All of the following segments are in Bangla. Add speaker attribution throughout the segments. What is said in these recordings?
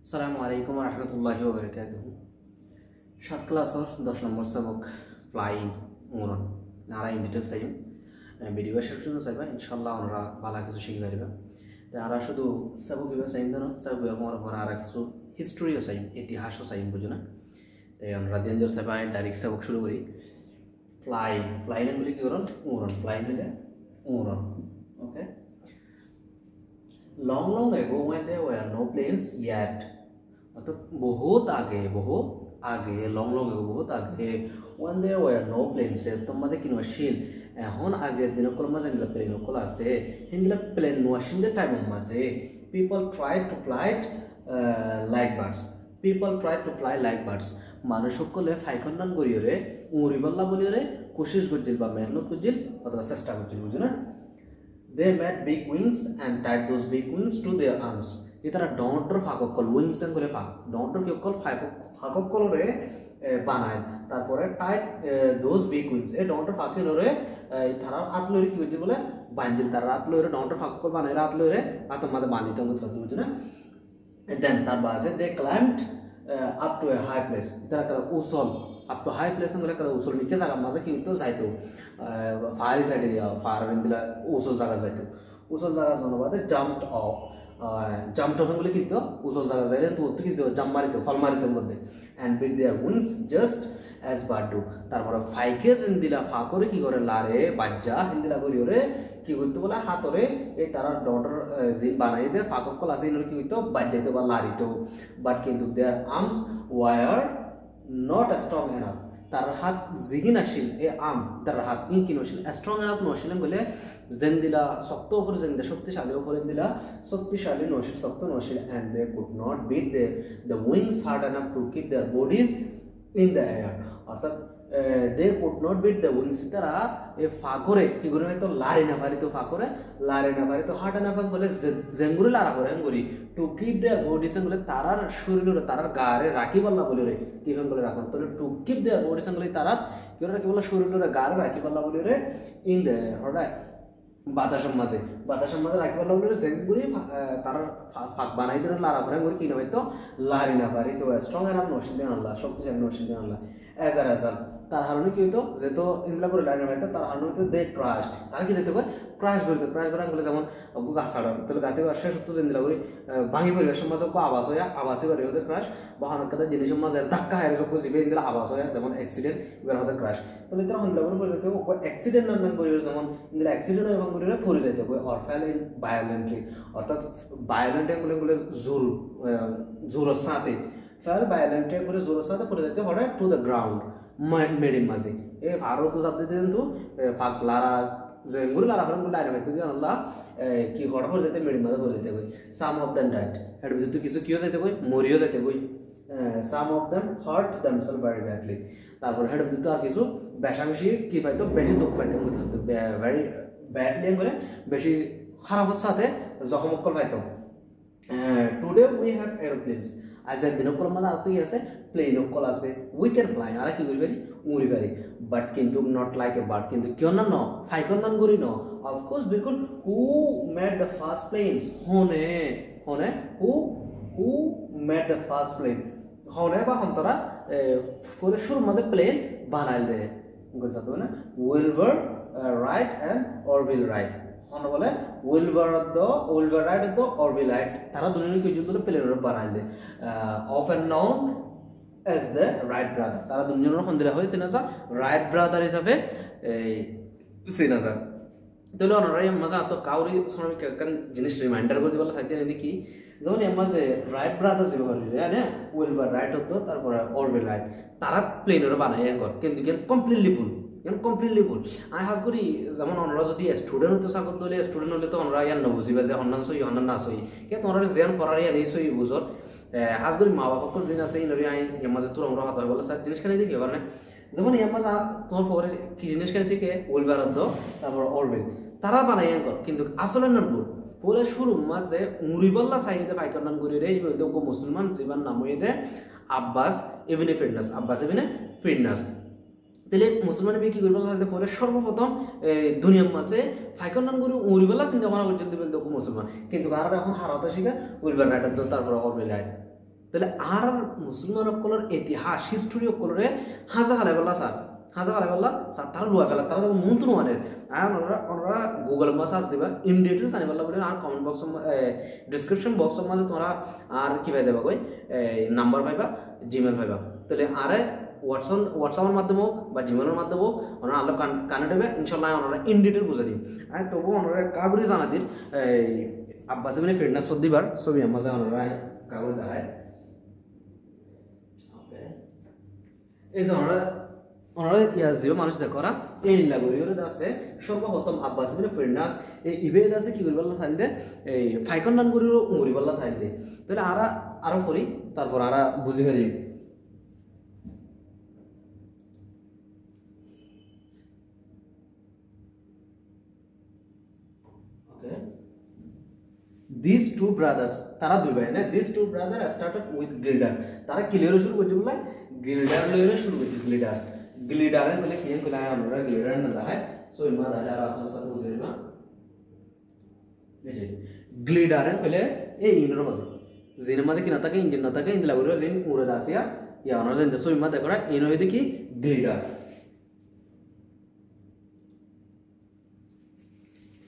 Speaker 1: আসসালামু আলাইকুম রহমতুল্লাহি ওয়া বারাকাতুহু। 7 ক্লাসর 10 নম্বর সবক ফ্লাইং উড়ন নারা ইন ডিটেলস চাইম ভিডিও শেষ পর্যন্ত চাইবা ইনশাআল্লাহ আমরা ভালো কিছু শিখি পারিবা। তো আমরা শুধু সবক ইবা চাইম না সবক আমার পর আর কিছু হিস্ট্রিও চাইম ইতিহাসও চাইম বুঝুনা। তাই আমরা দিন দিন চাইবা ডাইরেক্ট সবক শুরু করি। ফ্লাইং এগুলি কি করন উড়ন ফ্লাইং হলে উড়ন ওকে। long ago when there were no planes yet অর্থাৎ বহুত আগে long ago বহুত আগে when there were no planes তোমাদের কি নশিল এখন আজের দিন কল মাঝে নিলা প্লেন কল আছে হিন্দলা প্লেন নশিল দে টাইম মাঝে people try to fly like birds মানুষ সকলে ফাইকন্নান করিরে উড়িবল্লা বলিরে কোশিশ করছিল বা মেহনত করছিল অথবা চেষ্টা করছিল বুঝো না। They made big wings and tied those big wings to their arms. ইতারা ডন্টর ফাঁককল উইংস এন করে ফাঁক ডন্টর কি কল ফাঁককল রে বানায় তারপরে টাইড দোজ বিগ উইংস এই ডন্টর ফাঁকিলরে তারা আতলরে কি হইছে বলে বান্দিল তারা আতলরে ডন্টর ফাঁককল বানায় আতলরে আতম মাঝে বান্দিত করতে বুঝো না। দেন তার বাজে they climbed up to a high place ইতারা উসল up to high place अंगले कदा उसल निके जागा मादे कि तो जायतो फार साइड एरिया फार इंदिला उसल जागा जायतो उसल जागा जानो बादे jumped off अंगले कि तो उसल जागा जायरे तो कि तो जंप मारितो फल मारितो मध्य and with their wings just as bird do तारপরে ফাইকেজ इंदिला ফাকরে কি করে লারে বাজ্জা इंदिला করিওরে কি করতে বলে হাতরে এই তারা ডটার জিন বানাই দে ফাককল আছে ইনর কি হইতো বাজ্জাইতো বা লারিতো বাট কিন্তু there arms were not strong enough তার হাত জিগিন আসিল এ আম তার হাত ইনকিন আসিল স্ট্রং এনাফ নশিল বলে জেন্দিলা শক্ত উপরে জেন্দিলা শক্তিশালী উপরে দিলা শক্তিশালী নশিল শক্ত নশিল and they could not beat the wings hard enough to keep their bodies in the air অর্থাৎ they could not beat the wings তারা এ ফাকরে কি করে হয়তো লারি না পারিতো হার্ড enough বলে জেঙ্গুরি লারা করে এঙ্গুরি টু কিপ দেয়ার বডিস বলে তারার শরীরে তারার গারে রাখি পাল্লা বলে রে কি ফেন করে রাখুন তাহলে টু কিপ দেয়ার বডিস বলে তারার কি করে রাখি পাল্লা শরীরে গারে রাখি পাল্লা বলে রে ইন দে অলরাইট বাতাসের মাঝে রাখি পাল্লা বলে জেঙ্গুরি তারার ফাক বানাই দিন লারা করে এঙ্গুরি কি না হয়তো লারি না পারিতো স্ট্রং এনাফ নশিল দেন আল্লাহ শক্তিশালী নশিল দেন আল্লাহ এজ আ রেজাল্ট তার হারণে কি হইতো যেহেতু ইনলা করে লাইন হইতো তার হারণে হইতো দে ট্রাস্ট তারা কি যেতে করে ক্রাশ করা গেলে যেমন গাছ ছাড়া তাহলে গাছে শেষ হতো জিন্দিলা করে ভাঙি পরিবেশ সমাজ আবাস হয়ে আবাসী বাড়ি হতে ক্রাশ বা অনেক কথা জিনিসের মাঝে ধাক্কা হারে সব জিবে ইন্দিলা আবাস হয়ে যেমন অ্যাক্সিডেন্ট এবার হতে ক্রাশ তাহলে তারা হন্দিলা করে পড়ে যেতে অ্যাক্সিডেন্ট নাম করি যেমন ইন্দিলা অ্যাক্সিডেন্ট এবং করে পড়ে যাইতে অর ফেল ইন ভায়োলেন্টলি অর্থাৎ ভায়োলেন্ট বলে জোরের সাথে ফেল ভায়োলেন্ট করে জোরের সাথে পড়ে যাইতে হঠাৎ টু দ্য গ্রাউন্ড মেডিম মাঝে এ ফারো তো চাপ দিতে কিন্তু ফাঁক লারা যে গুরু লারা ফেরম লাইন হইতে দিয়ে আল্লাহ কি হঠাৎ করে যেতে মেডিম মাঝে পড়ে যেতে কই সাম অফ দেম ডাইট এর ভিতরে কিছু কিও যাইতে কই মরিও যাইতে কই some of them hurt themselves very badly তারপর হেড ভিতরে আর কিছু বেশাবেশি কি পাইতো বেশি দুঃখ পাইতো ভেরি ব্যাডলি বলে বেশি খারাপের সাথে জখমকল পাইতো। টুডে উই হ্যাভ এরোপ্লেনস আজের দিনকল মানে আর তুই আছে প্লেন কল আছে উই ক্যান ফ্লাই আর কি করি পারি উড়ি পারি বাট কিন্তু নট লাইক এ বার্ড কিন্তু কিয় না ন ফাইকন নান করি ন অফকোর্স বিলকুল who made the first planes হনে who made the first plane হনে বা হন্তরা ফরে শুরু মাঝে প্লেন বানাইল দে বুঝতে না উইলভার রাইট এন্ড অরভিল রাইট হনে বলে উইলভার Wright of the Orville Wright তারা দুজনে কি জন্য প্লেন বানাইল they often known as the Wright brother তারা দুজনের হন্দিরা হয়ে সিনাজা রাইট ব্রাদার হিসাবে সিনাজা তাহলে অনরাই মজা তো কাউরি শ্রমিক কান জিনিস রিমাইন্ডার করে দিবলা সাইতে নেই কি যখন এমাজে রাইট ব্রাদার জিবো হলি রে না উইলভার রাইট হতো তারপর অরভিল রাইট তারা প্লেনের বানায় একর কিন্তু কেন কমপ্লিটলি ভুল আই হাজ করি যেমন অনরা যদি স্টুডেন্ট হতো সাগত দলে স্টুডেন্ট হলে তো অনরা ইয়ান নবুজিবা যে হন্নান সই হন্নান না সই কে তোমরা জেন ফরারি আনি সই বুঝর হাজ করি মা বাবা জিন আছে ইনরি আই এমাজে তোর আমরা হাত হয় বলে স্যার জিনিস খানে দেখি কারণে যেমন এমাজা তোমার পরে কি জিনিস খানে শিখে উইলভার হতো তারপর অরভিল তারা বানাই একর কিন্তু আসলে না ভুল পরে শুরু মাঝে উড়িবল্লা সাইদে পাইকার করি রে মুসলমান জীবন নাম হইতে আব্বাস ইবনে ফিরনাস তাহলে মুসলমান কি করবে পরে সর্বপ্রথম দুনিয়ার মাঝে ফাইকন নাম করে উড়িবেলা চিন্তা ভাবনা করতে দেবে মুসলমান কিন্তু কারণ এখন হারাতে শিখে উইলভার রাইট তারপরে অরভিল রাইট তাহলে আর মুসলমান সকলের ইতিহাস হিস্টোরি সকলরে হাজা হালাইবল্লা স্যার তারা লুয়া ফেলা তারা যখন মন তো নোয়ানের আর ওনারা গুগল মা সার্চ দিবা ইমিডিয়েটলি জানিবল্লা বলে আর কমেন্ট বক্স ডিসক্রিপশন বক্সের মাঝে তোমরা আর কি পাই যাবা কই নাম্বার পাইবা জিমেল পাইবা তাহলে আরে হোয়াটসঅ্যাপের মাধ্যমে হোক বা জিমেলের মাধ্যমে হোক ওনারা আলো কানেক্ট হবে ইনশাল্লাহ ওনারা ইন ডিটেল বুঝে দিন আর তবু ওনারা কাগরি জানা দিন আব্বাস ইবনে ফিরনাস দিবার ছবি মাঝে ওনারা কাগজ দেখায় এই যে ওনারা ইয়াস দিবে মানুষ দেখরা এই লাগরিওর আছে সর্বপ্রথম আব্বাস ইবনে ফিরনাস এই ইবেদ আছে কি করিবাল্লা চাইলে এই ফাইকন নাম করিও মরিবাল্লা চাইলে তাহলে আরো করি তারপর আরা বুঝি ফেলি These two brothers, তারা দুই ভাই না these two brothers started with Gildar. তারা কিলের শুরু করছে বলে Gildar লইরে শুরু করছে Gildar বলে কি কইলা আমরা Gildar না যায় সো ইমা দালে আর আসলে সাথে বুঝে না এই যে Gildar বলে এই ইনর মধ্যে জিনের মধ্যে কি না থাকে ইঞ্জিন না থাকে ইন্দলা করে জিন পুরো দাসিয়া ইয়া আমরা জিন সো ইমা দেখরা ইনো হইতে কি Gildar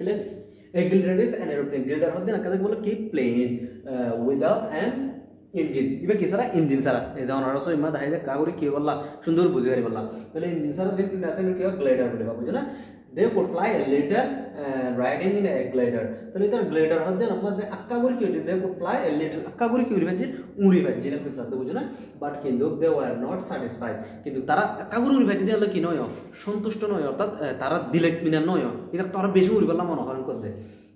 Speaker 1: એટલે A glider is an aeroplane. Glider होते ना कदम बोलो कि plane without an engine. इबे Keesara engine सारा. ऐसा उन्होंने सो इम्मा दाहिने कागुरी किए वाला सुंदर बुझे वाली वाला. तो ले engine सारा सिंपल ऐसे में क्या glider बोलेगा बुझे ना. They could fly a little riding in a glider. तो इधर glider होते ना मज़े अक्कागुरी क्यों they could fly a little अक्कागुरी क्यों रिवेंज उरी वेंज जिन्हें कुछ साथ बुझे ना. But किंतु they were not satisfied. किंतु तारा अक्कागुरी उरी वेंज दिया लकी नोयो. संतुष्ट नोयो. तब तारा दिलेक मिना नोयो. इधर तारा बेशु उरी वाला मानो हरन कर दे.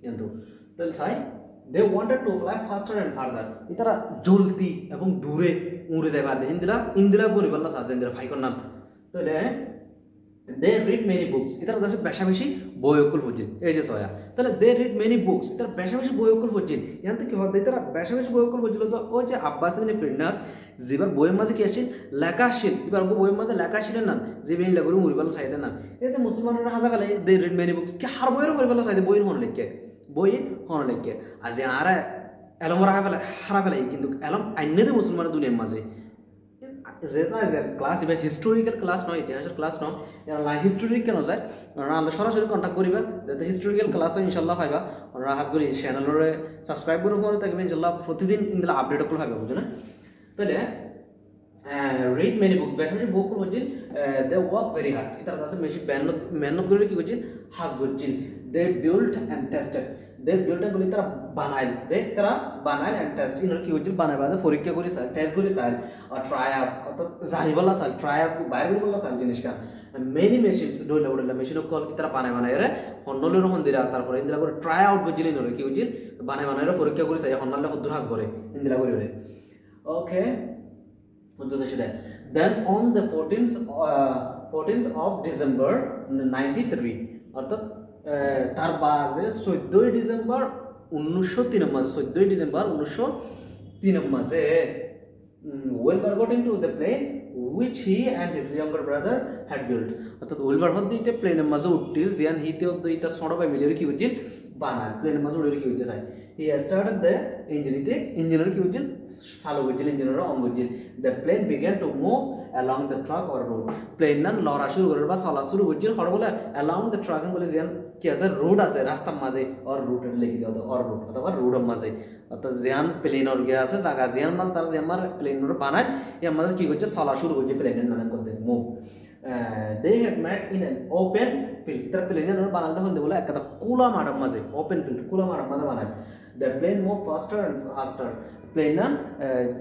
Speaker 1: यंतु तो साइ they wanted to fly faster and farther. इधर जोलती एवं दूरे उरी दे बात इंदिरा बोली वाला साथ इंदिरा फाइकन नाम. तो ले they read many books. इधर दस बेशाबेशी बोयकुल फुजिन. ऐसे सोया. तो they read many books. इधर बेशाबेशी बोयकुल फुजिन. यहाँ तक क्या होता है इधर बेशाबेशी बोयकुल फुजिन तो ओ जे अब्बास इबन फिरनास जिबर बोय मज़े क्या शिन लकाशिन. इबर को बोय मज़े लकाशिन ना जिबेन लगोरु मुरिबालो साइड ना. ऐसे मुसलमान ने हाथा कले they read many books. क्या हर बोयरो मुरिबालो साइड बोयन होने लग गया. आज यहाँ आरा एलम रहा है हरा वाला ये किंतु एलम अन्य तो मुसलमान दुनिया मज़े যেটা ক্লাস ইভেন হিস্টোরিক্যাল ক্লাস নয় ইতিহাসের ক্লাস নয় এরা হিস্টোরিক্যাল নয় আমরা সরাসরি কন্টাক্ট করিবা যাতে হিস্টোরিক্যাল ক্লাস হয় ইনশাআল্লাহ পাইবা আমরা হাজ করি চ্যানেলরে সাবস্ক্রাইব করে ফোন থাকবে ইনশাআল্লাহ প্রতিদিন ইনদা আপডেট করলে পাইবা বুঝছো না তাহলে read many books বেশি বেশি বুক পড়ছেন they work very hard এটা কাছে বেশি মেহনত করে কি করছেন হাজ করছেন they built and tested they built and বলি তারা বানাইল তারা বানাইল and test ইনর কি করছেন বানাইবাদে পরীক্ষা করে স্যার টেস্ট করে স্যার আর ট্রাই আপ অর্থাৎ জানিবালা স্যার ট্রাই আপ বাইরে বলা স্যার জিনিসটা many machines Dola machine call ইতারা বানাই রে হন্নলের হন্দিরা তারপরে ইন্দিরা করে ট্রাই আউট করছিলেন ইনর কি করছেন বানাই রে পরীক্ষা করে স্যার হন্নলে হদ্দুর হাজ করে ইন্দিরা করে ওকে Then on the 14th of December 93 অর্থাৎ তার বাজে 14 ডিসেম্বর 1903 মাসে 14 ডিসেম্বর 1903 মাসে Wilbur got into the plane which he and his younger brother had built অর্থাৎ Wilbur হদ্দিতে প্লেনের মাঝে উঠছিল জিয়ান হিতে হদ্দিতে ছোট ভাই মিলে কি হচ্ছিল বানাল প্লেনের মাঝে উড়ে কি হচ্ছে চাই he started the engineer কি হচ্ছিল চালু হচ্ছিল ইঞ্জিনিয়ার অন হচ্ছিল the plane began to move along the track or road plane না লড়া শুরু করে বা চলা শুরু হচ্ছিল হর বলে along the track বলে জিয়ান কি আছে রোড আছে রাস্তার মাঝে অর রুট লিখে দাও অর রুট অথবা রোডের মাঝে অর্থাৎ জিয়ান প্লেনের গিয়ে আছে জায়গা জিয়ান মাঝে তারা জিয়ান প্লেনের বানায় এর মাঝে কি হচ্ছে চলা শুরু হচ্ছে প্লেনের নাম করতে move they had met in an open field তার প্লেনের নাম বানাতে হল বলে একটা খোলা মাঠের মাঝে ওপেন ফিল্ড খোলা মাঠের মাঝে বানায় the plane moved faster and faster plane না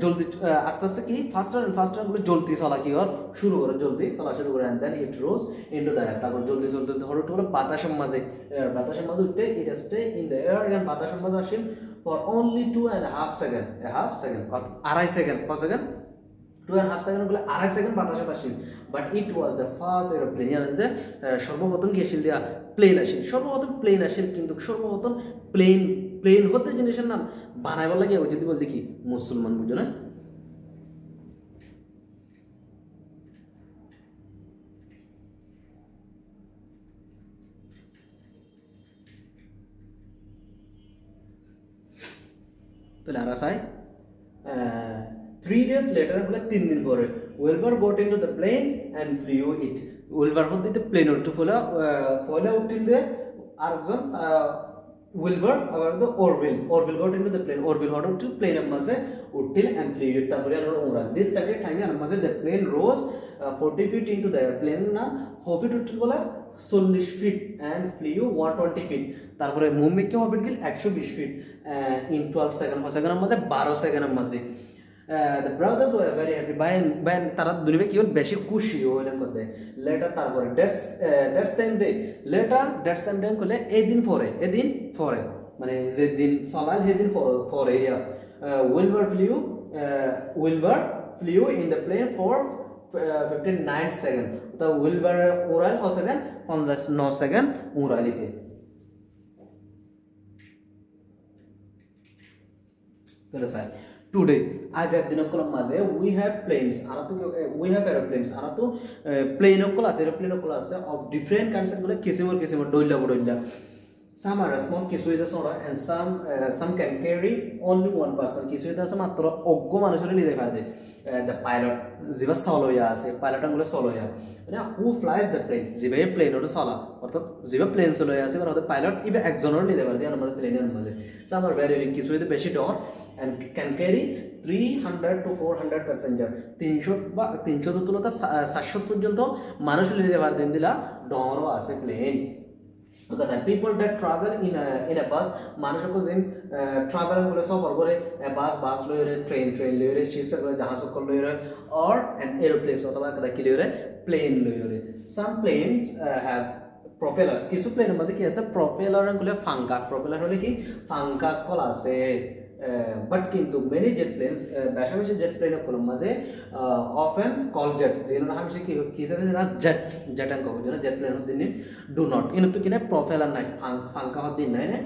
Speaker 1: জলদি আস্তে আস্তে কি ফাস্টার এন্ড ফাস্টার বলে জলদি চলা কি আর শুরু করে জলদি চলা শুরু করে and then it rose into the air তারপর জলদি জলদি হঠাৎ করে বাতাসের মাঝে উঠতে it stay in the air and বাতাসের মাঝে আসেন for only 2.5 seconds আড়াই সেকেন্ড কত সেকেন্ড 2.5 সেকেন্ড বলে আড়াই সেকেন্ড বাতাসে আসেন but it was the first aeroplane এর সর্বপ্রথম কি আসিল দিয়া প্লেন আসিল কিন্তু সর্বপ্রথম প্লেন হতে জিনিসের নাম বানাইবার লাগে ওই যদি বলতে কি মুসলমান বুঝো না তাহলে আর আসাই 3 days later বলে 3 দিন পরে Wilbur got into the plane and flew it Wilbur হতে প্লেন উঠতে ফলে উঠতে আরেকজন উইলবার আবার the Orville got into the plane Orville হঠাৎ উঠতে প্লেনের মাঝে উঠতে and flew it তারপরে আর ওরা this time এর মাঝে the plane rose 40 feet into the air plane না 4 feet উঠতে বলে 40 feet and flew 120 feet তারপরে মুভমেন্ট কি হবে গিল 120 feet in 12 সেকেন্ড সেকেন্ডের মধ্যে 12 সেকেন্ডের মধ্যে the brothers were very happy by তারা দুনিয়া কি হল বেশি খুশি হলেন করতে লেটার তারপরে that same day করলে এদিন পরে মানে যে দিন সকাল সেদিন পরে Wilbur flew in the plane for 59 seconds তো Wilbur উড়াল কত সেকেন্ড 59 সেকেন্ড উড়ালিতে তাহলে স্যার today आज दिन को मादे we have aeroplanes आरातु plane को लासे aeroplane को लासे of different kinds of किसिम डोइला बडोइला some are small किसुइदा सोडा and some can carry only one person किसुइदा से मात्र ओग्गो मानुषरे नि देखा दे the pilot जिबा सलोया আছে পাইলট গুলো সলোয়া মানে who flies the plane জিবা প্লেন ওর সলা অর্থাৎ জিবা প্লেন সলোয়া আছে মানে পাইলট ইবে একজনের নি দেবার দিয়ে আমাদের প্লেনের মাঝে some are very big কিসুইদা বেশি ডর and can carry 300 to 400 passenger 300 বা 300 তুলতা 700 পর্যন্ত মানুষ নিতে পারে দিন দিলা ডরও আছে plane because people that travel in a bus মানুষ কো যেন travel করে সফর করে বাস লইরে ট্রেন লইরে শিপস করে জাহাজ কো লইরে or an aeroplane অথবা কদা কি লইরে plane লইরে some planes have propellers কিছু প্লেনের মাঝে কি আছে প্রপেলার গুলো প্রপেলার হলে কি ফাঙ্কা কল আছে but কিন্তু many jet planes বেশি jet plane কলম মাঝে often called jet যেন হামসে কি হিসাবে না jet আঙ্ক হবে না jet plane হদিন do not ইনতো কিনা প্রপেলার নাই ফাঙ্কা হদিন নাই না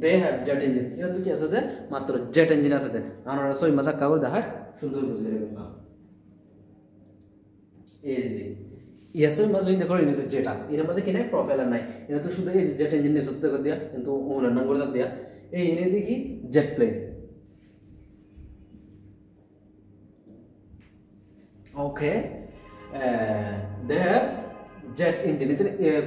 Speaker 1: they have jet engine ইনতো কি আছে মাত্র jet engine আছে আমরা সই মজা কাগজ দেখা সুন্দর বুঝে নেবেন easy ইয়াসই মাঝে দেখো ইনতো জেটা এর মধ্যে কিনা প্রপেলার নাই ইনতো শুধু এই jet engine নে সত্য করে দিয়া কিন্তু ওনার নাম করে দিয়া এই এনে দেখি jet plane okay there jet engine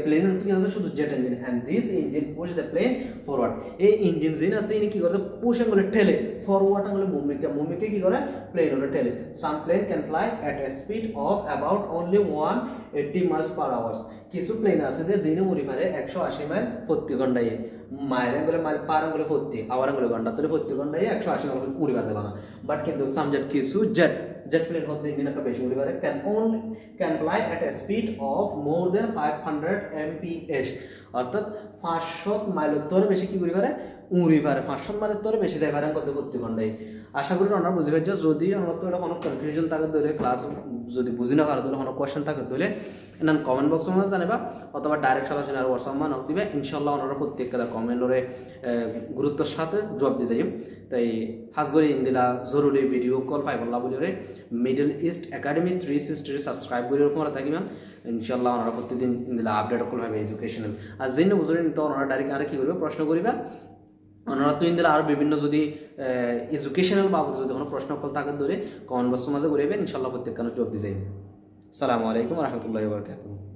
Speaker 1: plane কি আছে শুধু jet engine and this engine push the plane forward এই ইঞ্জিন জিন আছে ইনি কি করে পুশ করে ঠেলে ফরওয়ার্ড আঙ্গুলে মুভমেন্ট কি করে প্লেন ওরে ঠেলে some plane can fly at a speed of about only 180 miles per hour কিছু প্লেন আছে যে জিনে উড়ি পারে 180 মাইল প্রতি ঘন্টায় মাইল আঙ্গুলে মাইল পার আঙ্গুলে প্রতি আওয়ার আঙ্গুলে ঘন্টা তাহলে প্রতি ঘন্টায় 180 মাইল উড়ি পারে না বাট কিন্তু some jet কিছু jet plane হতে দিন না বেশি উড়ি পারে can fly at a speed of more than 500 mph অর্থাৎ 500 মাইল তোরে বেশি কি উড়ি পারে 500 মাইলের তোরে বেশি যায় পারে কত প্রতি ঘন্টায় আশা করি আপনারা বুঝতে পারছেন যদি আমার তো কোনো কনফিউশন থাকে তাহলে ক্লাস যদি বুঝি না পারে তাহলে কোনো কোশ্চেন থাকে তাহলে এনান কমেন্ট বক্সে মধ্যে জানাবা অথবা ডাইরেক্ট সরাসরি আর হোয়াটসঅ্যাপ মান দিবে ইনশাআল্লাহ আপনারা প্রত্যেকটা কমেন্টরে গুরুত্বের সাথে জবাব দিয়ে যাই তাই হাজগরি ইন্দিলা জরুরি ভিডিও কল পাইবল্লা বলিরে মিডল ইস্ট একাডেমি 360 সাবস্ক্রাইব করে আপনারা থাকিবেন ইনশাআল্লাহ আপনারা প্রতিদিন ইন্দিলা আপডেট কল পাবে এডুকেশনাল আর যেন বুঝলেন তো আপনারা ডাইরেক্ট আর কি করবে প্রশ্ন করিবা আপনারা তো ইন্দিলা আর বিভিন্ন যদি এডুকেশনাল বাবদ যদি কোনো প্রশ্ন কল থাকে ধরে কমেন্ট বক্সের মধ্যে করিবেন ইনশাআল্লাহ প্রত্যেকটা জবাব দিয়ে যাই আসসালামু আলাইকুম ওয়া রাহমাতুল্লাহি ওয়া বারাকাতুহু